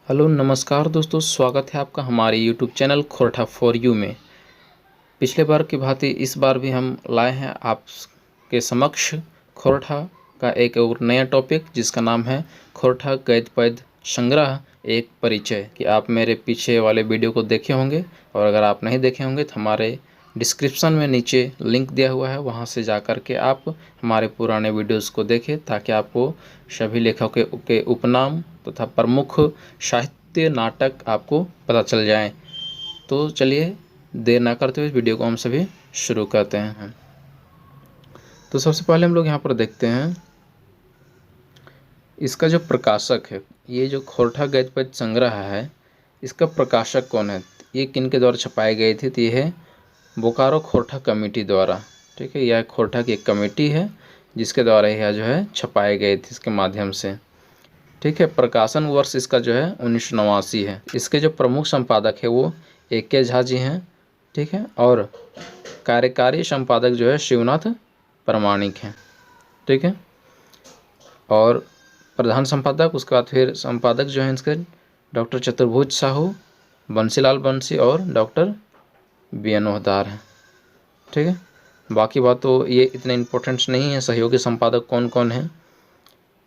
Hello नमस्कार दोस्तों, स्वागत है आपका हमारे YouTube channel Khortha for you में। पिछले बार की भांति इस बार भी हम लाए हैं आपके समक्ष खोरठा का एक और नया टॉपिक, जिसका नाम है खोरठा गद्य पद्य संग्रह एक परिचय। कि आप मेरे पीछे वाले वीडियो को देखे होंगे, और अगर आप नहीं देखे होंगे तो हमारे डिस्क्रिप्शन में नीचे लिंक दिया हुआ है, वहां से जा कर के आप हमारे पुराने वीडियोस को देखें, ताकि आपको सभी लेखकों के उपनाम तथा प्रमुख साहित्य नाटक आपको पता चल जाएं। तो चलिए देर ना करते हुए वीडियो को हम सभी शुरू करते हैं। तो सबसे पहले हम लोग यहाँ पर देखते हैं इसका जो प्रकाशक है। ये जो खोरठा गद्य पद्य संग्रह है, इसका प्रकाशक कौन है, ये किन के द्वारा छपाई गई थी? तो ये है बोकारो खोरठा कमेटी द्वारा। ठीक है, यह खोरठा की एक कमेटी है जिसके द्वारा यह जो है छपाए गए थे इसके माध्यम से। ठीक है, प्रकाशन वर्ष इसका जो है 1989 है। इसके जो प्रमुख संपादक है वो A.K. झा जी हैं। ठीक है, और कार्यकारी संपादक जो है शिवनाथ प्रमाणिक हैं। ठीक है, और प्रधान संपादक, उसके बाद फिर संपादक जो हैं इसके डॉक्टर चतुर्भुज साहू, बंसीलाल बंसी और डॉक्टर B.N. ओहदार हैं। ठीक है, बाकी बात तो ये इतने इम्पोर्टेंट्स नहीं है। सहयोगी संपादक कौन कौन है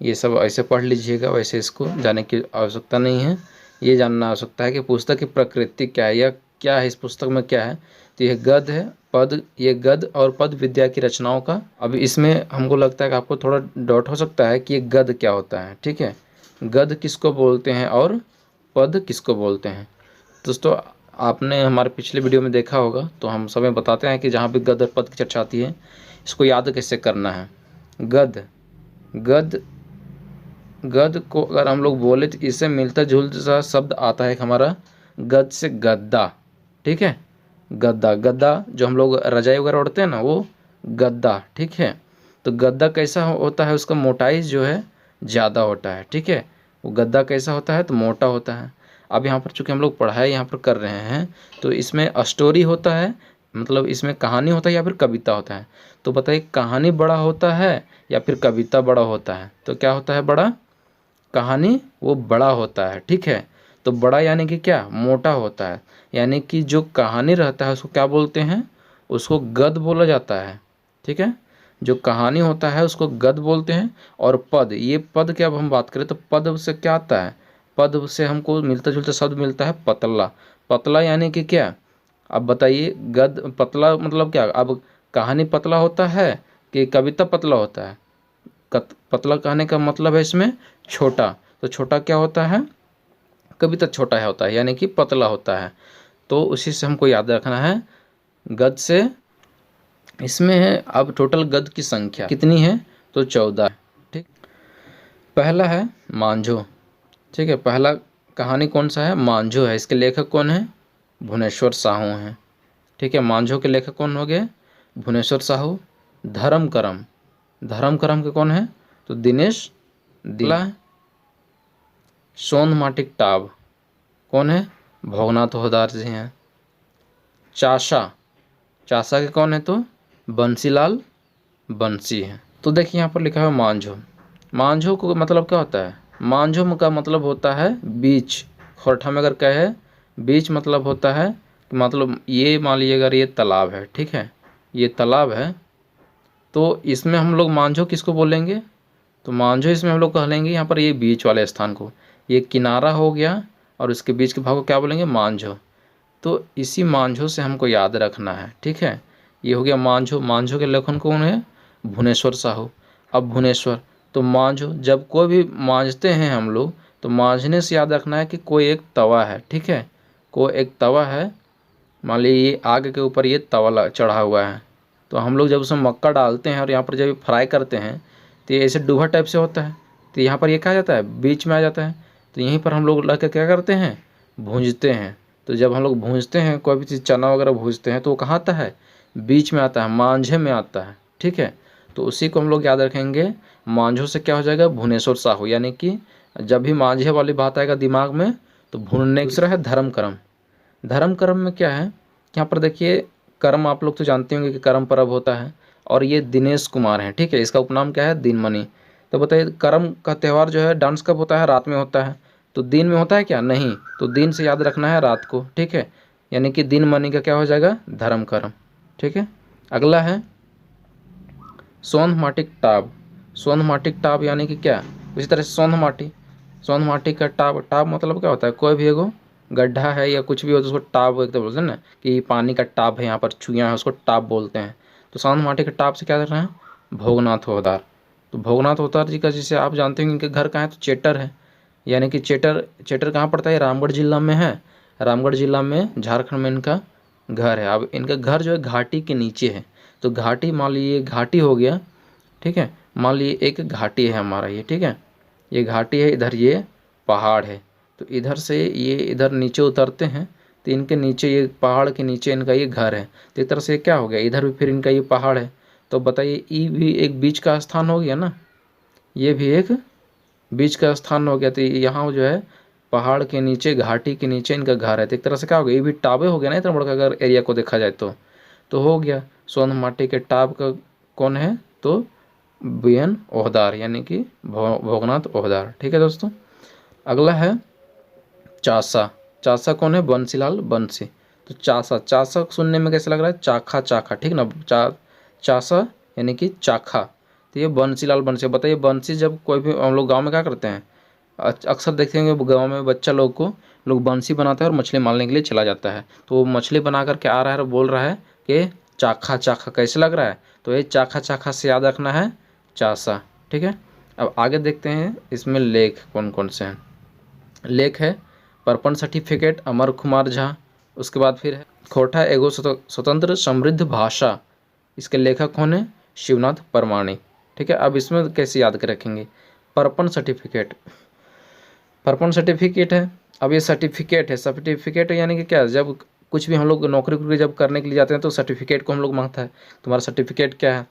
ये सब ऐसे पढ़ लीजिएगा, वैसे इसको जानने की आवश्यकता नहीं है। ये जानना आवश्यकता है कि पुस्तक की प्रकृति क्या है, या क्या है इस पुस्तक में क्या है। तो यह गद्य है, पद, ये गद्य और पद विद्या की रचनाओं का। अभी इसमें हमको लगता है कि आपको थोड़ा डाउट हो सकता है कि ये गद्य क्या होता है। ठीक है, गद्य किसको बोलते हैं और पद किसको बोलते हैं। दोस्तों, आपने हमारे पिछले वीडियो में देखा होगा, तो हम सब बताते हैं कि जहाँ भी गद्य और पद की चर्चा आती है, इसको याद कैसे करना है। गद्य, गद्य को अगर हम लोग बोले तो इससे मिलता जुलता सा शब्द आता है हमारा गद्य से गद्दा। ठीक है, गद्दा, गद्दा जो हम लोग रजाई वगैरह ओढ़ते हैं ना, वो गद्दा। ठीक है, तो गद्दा कैसा होता है, उसका मोटाई जो है ज़्यादा होता है। ठीक है, वो गद्दा कैसा होता है तो मोटा होता है। अब यहाँ पर चूँकि हम लोग पढ़ाई यहाँ पर कर रहे हैं, तो इसमें स्टोरी होता है, मतलब इसमें कहानी होता है या फिर कविता होता है। तो बताइए, कहानी बड़ा होता है या फिर कविता बड़ा होता है? तो क्या होता है बड़ा? कहानी वो बड़ा होता है। ठीक है, तो बड़ा यानी कि क्या? मोटा होता है। यानी कि जो कहानी रहता है उसको क्या बोलते हैं? उसको गद्य बोला जाता है। ठीक है, जो कहानी होता है उसको गद्य बोलते हैं। और पद, ये पद की अब हम बात करें तो पद से क्या आता है? पद से हमको मिलता जुलता शब्द मिलता है पतला। पतला यानी कि क्या? अब बताइए, गद्य पतला मतलब क्या? अब कहानी पतला होता है कि कविता पतला होता है? पतला कहने का मतलब है इसमें छोटा। तो छोटा क्या होता है? कविता छोटा है होता है, यानी कि पतला होता है। तो उसी से हमको याद रखना है गद्य से। इसमें है अब टोटल गद्य की संख्या कितनी है? तो 14। ठीक, पहला है मांझो। ठीक है, पहला कहानी कौन सा है? मांझो है। इसके लेखक कौन है? भुवनेश्वर साहू हैं। ठीक है, मांझो के लेखक कौन हो गए? भुवनेश्वर साहू। धर्म करम, धर्म करम के कौन है? तो दिनेश दिला। सोंध माटिक टाब कौन है? भोगनाथ ओहदार जी हैं। चाशा, चाशा के कौन है? तो बंसीलाल बंसी हैं। तो देखिए यहाँ पर लिखा है मांझो। मांझो को मतलब क्या होता है? मांझो का मतलब होता है बीच। खोरठा में अगर कहे बीच मतलब होता है, मतलब ये मान लीजिए अगर ये तालाब है, ठीक है, ये तालाब है, तो इसमें हम लोग मांझो किसको बोलेंगे? तो मांझो इसमें हम लोग कह लेंगे यहाँ पर ये बीच वाले स्थान को, ये किनारा हो गया, और इसके बीच के भाग को क्या बोलेंगे? मांझो। तो इसी मांझो से हमको याद रखना है। ठीक है, ये हो गया मांझो। मांझो के लेखन कौन है? भुवनेश्वर साहू। अब भुवनेश्वर, तो मांझो, जब कोई भी मांझते हैं हम लोग, तो मांझने से याद रखना है कि कोई एक तवा है। ठीक है, कोई एक तवा है, मान लीजिए ये आग के ऊपर ये तवा चढ़ा हुआ है, तो हम लोग जब उसमें मक्का डालते हैं और यहाँ पर जब फ्राई करते हैं, तो ये ऐसे डूबा टाइप से होता है, तो यहाँ पर ये क्या आ जाता है? बीच में आ जाता है। तो यहीं पर हम लोग ला के क्या करते हैं? भूंजते हैं। तो जब हम लोग भूंजते हैं, कोई भी चीज़ चना वगैरह भूंजते हैं, तो वो कहाँ आता है? बीच में आता है, मांझे में आता है। ठीक है, तो उसी को हम लोग याद रखेंगे। मांझो से क्या हो जाएगा? भुवनेश्वर साहू। यानी कि जब भी मांझे वाली बात आएगा दिमाग में, तो भूनने। दूसरा है धर्म कर्म। धर्म कर्म में क्या है? यहाँ पर देखिए, कर्म आप लोग तो जानते होंगे कि कर्म पर्व होता है, और ये दिनेश कुमार हैं। ठीक है, इसका उपनाम क्या है? दिनमणि। तो बताइए, कर्म का त्यौहार जो है डांस कब होता है? रात में होता है। तो दिन में होता है क्या, नहीं, तो दिन से याद रखना है रात को, ठीक है, यानी कि दिन मानी का क्या हो जाएगा, धर्म कर्म, ठीक है। अगला है सौंध माटिक टाब। सौंध माटिक टाब यानी कि क्या, उसी तरह से सौंध माटी, सौंध माटी का टाब, टाब मतलब क्या होता है, कोई भी एगो गड्ढा है या कुछ भी हो तो उसको टाब एक तो बोलते हैं ना, कि पानी का टाब है, यहाँ पर चुइयाँ है उसको टाब बोलते हैं। तो सौंध माटी के टाब से क्या कर रहे हैं, भोगनाथ होदार। तो भोगनाथ होदार जी का जैसे आप जानते हैं इनके घर कहाँ है, तो चेटर है, यानी कि चेटर, चेटर कहाँ पड़ता है, रामगढ़ जिला में है, रामगढ़ जिला में झारखंड में इनका घर है। अब इनका घर जो है घाटी के नीचे है, तो घाटी मान लीजिए घाटी हो गया, ठीक है, मान लीजिए एक घाटी है हमारा ये, ठीक है, ये घाटी है, इधर ये पहाड़ है, तो इधर से ये इधर नीचे उतरते हैं, तो इनके नीचे ये पहाड़ के नीचे इनका ये घर है, तो एक तरह से क्या हो गया, इधर भी फिर इनका ये पहाड़ है, तो बताइए ई भी एक बीच का स्थान हो गया ना, ये भी एक बीच का स्थान हो गया, तो यहाँ जो है पहाड़ के नीचे घाटी के नीचे इनका घर है, तो एक तरह से क्या हो गया, ये भी टाबे हो गया ना इतना बड़ा अगर एरिया को देखा जाए तो हो गया। सोन माटी के टाब का कौन है, तो बीएन ओहदार यानी कि भोगनाथ ओहदार, ठीक है दोस्तों। अगला है चासा। चासा कौन है, बंसीलाल बंसी। तो चासा, चासा सुनने में कैसे लग रहा है, चाखा चाखा, ठीक ना, चासा यानी कि चाखा, तो ये बंसीलाल बंसी। बताइए बंसी जब कोई भी हम लोग गाँव में क्या करते हैं, अक्सर देखेंगे गाँव में बच्चा लोग को लोग बंसी बनाता है और मछली मारने के लिए चला जाता है, तो वो मछली बना करके आ रहा है और बोल रहा है कि चाखा चाखा, कैसे लग रहा है, तो ये चाखा चाखा से याद रखना है चासा, ठीक है। अब आगे देखते हैं इसमें लेख कौन कौन से हैं। लेख है परपन सर्टिफिकेट अमर कुमार झा, उसके बाद फिर है खोटा एगो स्वतंत्र समृद्ध भाषा, इसके लेखक कौन है, शिवनाथ परमाणिक, ठीक है। अब इसमें कैसे याद कर रखेंगे, परपन सर्टिफिकेट, परपन सर्टिफिकेट है, अब ये सर्टिफिकेट है, सर्टिफिकेट यानी कि क्या, जब कुछ भी हम लोग नौकरी जब करने के लिए जाते हैं तो सर्टिफिकेट को हम लोग मांगता है, तुम्हारा सर्टिफिकेट क्या है,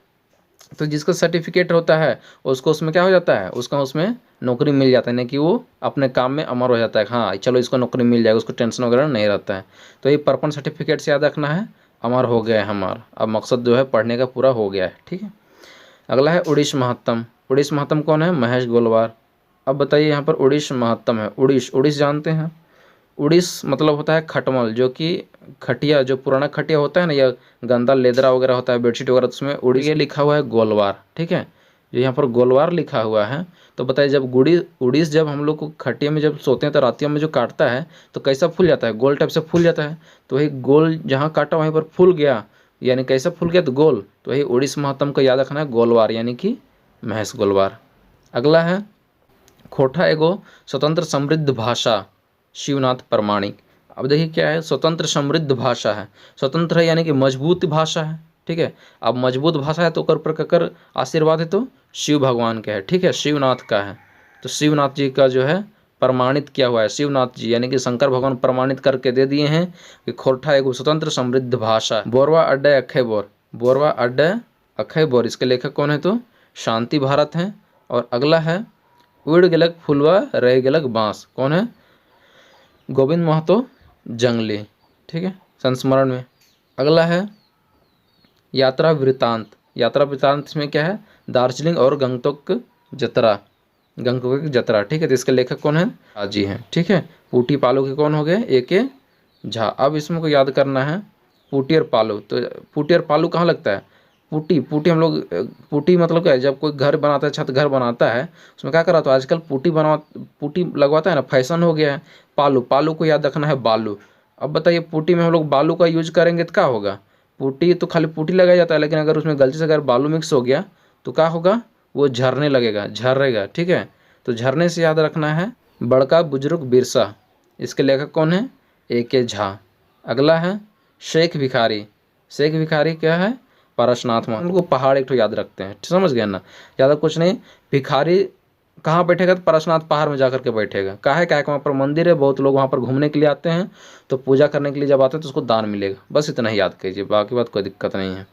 तो जिसका सर्टिफिकेट होता है उसको उसमें क्या हो जाता है, उसका उसमें नौकरी मिल जाता है, यानी कि वो अपने काम में अमर हो जाता है, हाँ चलो इसको नौकरी मिल जाएगा, उसको टेंशन वगैरह नहीं रहता है। तो ये परपन सर्टिफिकेट से याद रखना है, अमर हो गया है हमारा, अब मकसद जो है पढ़ने का पूरा हो गया है, ठीक है। अगला है उड़ीस महत्तम। उड़ीस महत्तम कौन है, महेश गोलवार। अब बताइए यहाँ पर उड़ीस महत्तम है, उड़ीस, उड़ीस जानते हैं, उड़ीस मतलब होता है खटमल, जो कि खटिया, जो पुराना खटिया होता है ना, या गंदा लेदरा वगैरह होता है बेडशीट वगैरह, तो उसमें उड़ीस लिखा हुआ है गोलवार, ठीक है, जो यहाँ पर गोलवार लिखा हुआ है। तो बताइए जब उड़ीस जब हम लोग को खटिया में जब सोते हैं तो रातियों में जो काटता है तो कैसा फूल जाता है, गोल टाइप से फूल जाता है, तो वही गोल जहाँ काटा वहीं पर फूल गया, यानी कैसा फूल गया, तो गोल, तो वही उड़ीस महत्तम को याद रखना है, गोलवार यानी कि महेश गोलवार। अगला है खोटा एगो स्वतंत्र समृद्ध भाषा, शिवनाथ परमाणिक। अब देखिए क्या है, स्वतंत्र समृद्ध भाषा है, स्वतंत्र है यानी कि मजबूत भाषा है, ठीक है। अब मजबूत भाषा है तो कर पर ककर आशीर्वाद है तो शिव भगवान का है, ठीक है, शिवनाथ का है, तो शिवनाथ जी का जो है प्रमाणित किया हुआ है, शिवनाथ जी यानी कि शंकर भगवान प्रमाणित करके दे दिए हैं कि खोरठा एगो स्वतंत्र समृद्ध भाषा। बोरवा अड्डे अखय बोर, बोरवा अड्डे अखय बोर, इसके लेखक कौन है, तो शांति भारत हैं। और अगला है उड़ गेलक फुलवा रह गेलक बाँस, कौन है, गोविंद महतो जंगली, ठीक है, संस्मरण में। अगला है यात्रा वृतांत। यात्रा वृतांत इसमें क्या है, दार्जिलिंग और गंगटोक जतरा, गंगटोक की जतरा, ठीक है, तो इसके लेखक कौन है, राजी हैं, ठीक है। पूटी पालो के कौन हो गए, ए के झा। अब इसमें को याद करना है पूटी और पालो, तो पूटी और पालू कहाँ लगता है, पुटी, पुटी हम लोग, पुटी मतलब क्या है, जब कोई घर बनाता है, छत घर बनाता है, उसमें क्या करा, तो आजकल पुटी लगवाता है ना, फैशन हो गया है। पालू, पालू को याद रखना है बालू। अब बताइए पुटी में हम लोग बालू का यूज करेंगे तो क्या होगा, पुटी तो खाली पुटी लगाया जाता है, लेकिन अगर उसमें गलती से अगर बालू मिक्स हो गया तो क्या होगा, वो झरने लगेगा, झर्रेगा, ठीक है, तो झरने से याद रखना है बड़का बुजुर्ग बिरसा, इसके लेखक कौन है, ए के झा। अगला है शेख भिखारी। शेख भिखारी क्या है, पारसनाथ मान, उनको पहाड़ एक तो याद रखते हैं, समझ गए ना, ज़्यादा कुछ नहीं। भिखारी कहाँ बैठेगा, तो पारसनाथ पहाड़ में जाकर के बैठेगा, काहे क्या है वहाँ पर मंदिर है, बहुत लोग वहाँ पर घूमने के लिए आते हैं, तो पूजा करने के लिए जब आते हैं तो उसको दान मिलेगा, बस इतना ही याद कीजिए, बाकी बात कोई दिक्कत नहीं है।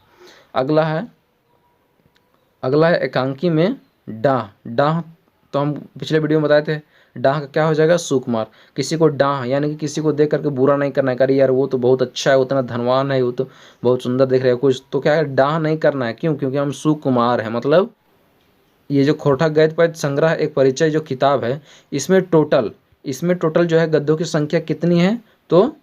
अगला है एकांकी में डाह। डाह तो हम पिछले वीडियो में बताए थे, डाह का क्या हो जाएगा, सुकुमार। किसी को डाह यानी कि किसी को देख करके बुरा नहीं करना है, अरे यार वो तो बहुत अच्छा है, उतना धनवान है, वो तो बहुत सुंदर दिख रहा है कुछ, तो क्या है, डाह नहीं करना है, क्यों, क्योंकि हम सुकुमार हैं। मतलब ये जो खोरठा गद्य पद्य संग्रह एक परिचय जो किताब है, इसमें टोटल इसमें टोटल जो है गद्यों की संख्या कितनी है, तो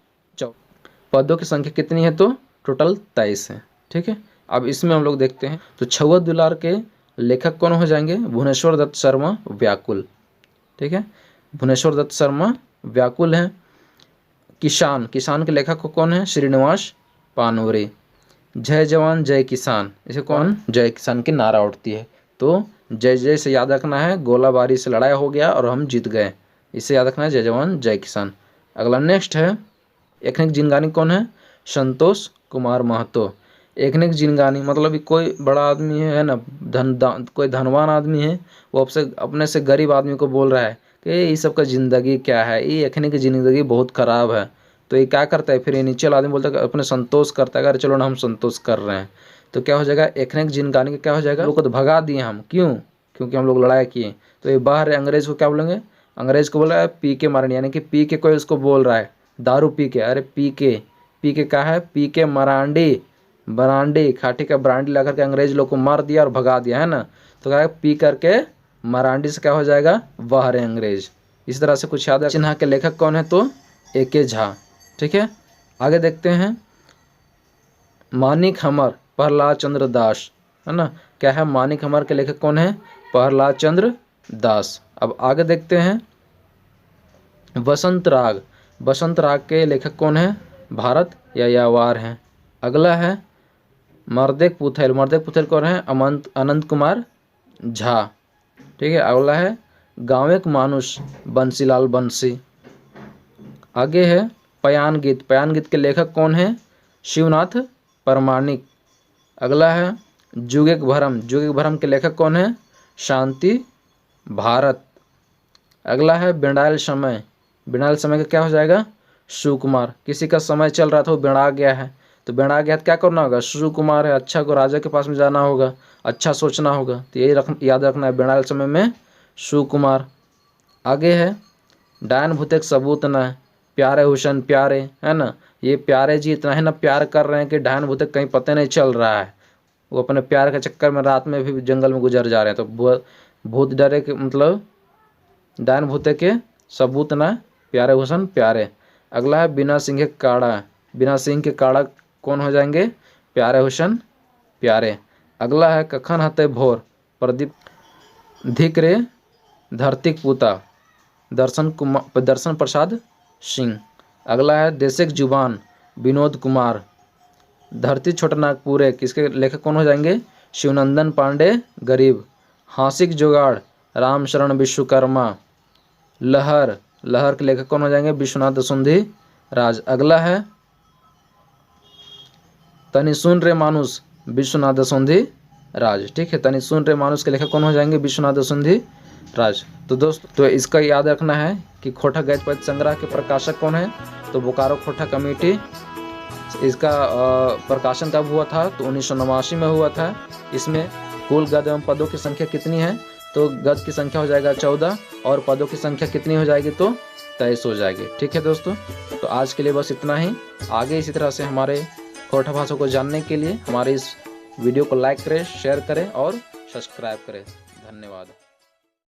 पदों की संख्या कितनी है, तो टोटल 23 है। ठीक है, अब इसमें हम लोग देखते हैं तो छुआ दुलार के लेखक कौन हो जाएंगे, भुवनेश्वर दत्त शर्मा व्याकुल। ठीक है, भुवनेश्वर दत्त शर्मा व्याकुल हैं। किसान, किसान के लेखक को कौन है, श्रीनिवास पानोरे। जय जवान जय किसान, इसे कौन, जय किसान की नारा उठती है, तो जय जय से याद रखना है, गोलाबारी से लड़ाई हो गया और हम जीत गए, इसे याद रखना है, जय जवान जय किसान। अगला नेक्स्ट है, एथनिक जिनगानी कौन है, संतोष कुमार महतो। एथनिक जिनगानी मतलब कोई बड़ा आदमी है ना, कोई धनवान आदमी है, वो अपने से गरीब आदमी को बोल रहा है कि ये सब का ज़िंदगी क्या है, ये एथनिक ज़िंदगी बहुत ख़राब है। तो ये क्या करता है, फिर ये नीचे वाला आदमी बोलता है अपने संतोष करता है, अरे चलो ना हम संतोष कर रहे हैं। तो क्या हो जाएगा, एथनिक जिनगानी का क्या हो जाएगा, लोग को तो भगा दिए हम, क्यों, क्योंकि हम लोग लड़ाई किए। तो ये बाहर अंग्रेज को क्या बोलेंगे, अंग्रेज को बोला है पी के मारने, यानी कि पी के कोई उसको बोल रहा है, दारू पी के, अरे पी के क्या है, पी के मरांडी, बरांडी खाटी का ब्रांडी ला करके अंग्रेज लोग को मार दिया और भगा दिया है ना। तो क्या है, पी करके मरांडी से क्या हो जाएगा, वह रहे अंग्रेज। इस तरह से कुछ याद है। चिन्ह के लेखक कौन है, तो ए.के. झा। ठीक है, आगे देखते हैं, मानिक हमर प्रहलाद चंद्र दास, है ना। क्या है, मानिक हमर के लेखक कौन है, प्रहलाद चंद्र दास। अब आगे देखते हैं, वसंत राग, वसंत राग के लेखक कौन है, भारत यायावर हैं। अगला है मर्देक पुथैल, मर्देक पुथैल कौन है, अनंत कुमार झा। ठीक है, अगला है गाँवेक मानुष, बंसीलाल बंसी। आगे है पयान गीत, पयान गीत के लेखक कौन है, शिवनाथ परमाणिक। अगला है जुगेक भरम, जुगेक भरम के लेखक कौन है, शांति भारत। अगला है बेंडायल समय, बेंडायल समय का क्या हो जाएगा, सुकुमार। किसी का समय चल रहा था वो बेड़ा गया है, तो बेड़ा गया तो क्या करना होगा, सुकुमार है, अच्छा को राजा के पास में जाना होगा, अच्छा सोचना होगा, तो यही याद रखना है, बेंडायल समय में सुकुमार। आगे है डायन भूतेक सबूत न, प्यारे हुसैन प्यारे, है ना। ये प्यारे जी इतना है ना प्यार कर रहे हैं कि डायन भूतेक कहीं पता नहीं चल रहा है, वो अपने प्यार के चक्कर में रात में भी जंगल में गुजर जा रहे हैं। तो भूत डरे के मतलब डायन भूते के सबूत न, प्यारे हुसैन प्यारे। अगला है बिना सिंह के काड़ा, बिना सिंह के काड़ा कौन हो जाएंगे, प्यारे हुसैन प्यारे। अगला है कखन हते भोर, प्रदीप धिकरे धरती पूता, दर्शन प्रसाद सिंह। अगला है देशिक जुबान, विनोद कुमार। धरती छोटा नागपुरे, किसके लेखक कौन हो जाएंगे, शिवनंदन पांडे गरीब। हासिक जुगाड़, रामशरण विश्वकर्मा। लहर, लहर के लेखक कौन हो जाएंगे, विश्वनाथ सुंधी राज। अगला है तनि सुन रे मानुष, विश्वनाथ सुंधी राज। ठीक है, तनि सुन रे मानुष के लेखक कौन हो जाएंगे, विश्वनाथ सुंधी राज। तो दोस्त तो इसका याद रखना है कि खोटा गद्य पद्य संग्रह के प्रकाशक कौन है, तो बोकारो खोटा कमेटी। इसका प्रकाशन कब हुआ था, तो 1989 में हुआ था। इसमें कुल गद्य एवं पदों की संख्या कितनी है, तो गद्य की संख्या हो जाएगा 14 और पदों की संख्या कितनी हो जाएगी, तो 23 हो जाएगी। ठीक है दोस्तों, तो आज के लिए बस इतना ही। आगे इसी तरह से हमारे खोटा भाषा को जानने के लिए हमारे इस वीडियो को लाइक करें, शेयर करें और सब्सक्राइब करें। धन्यवाद।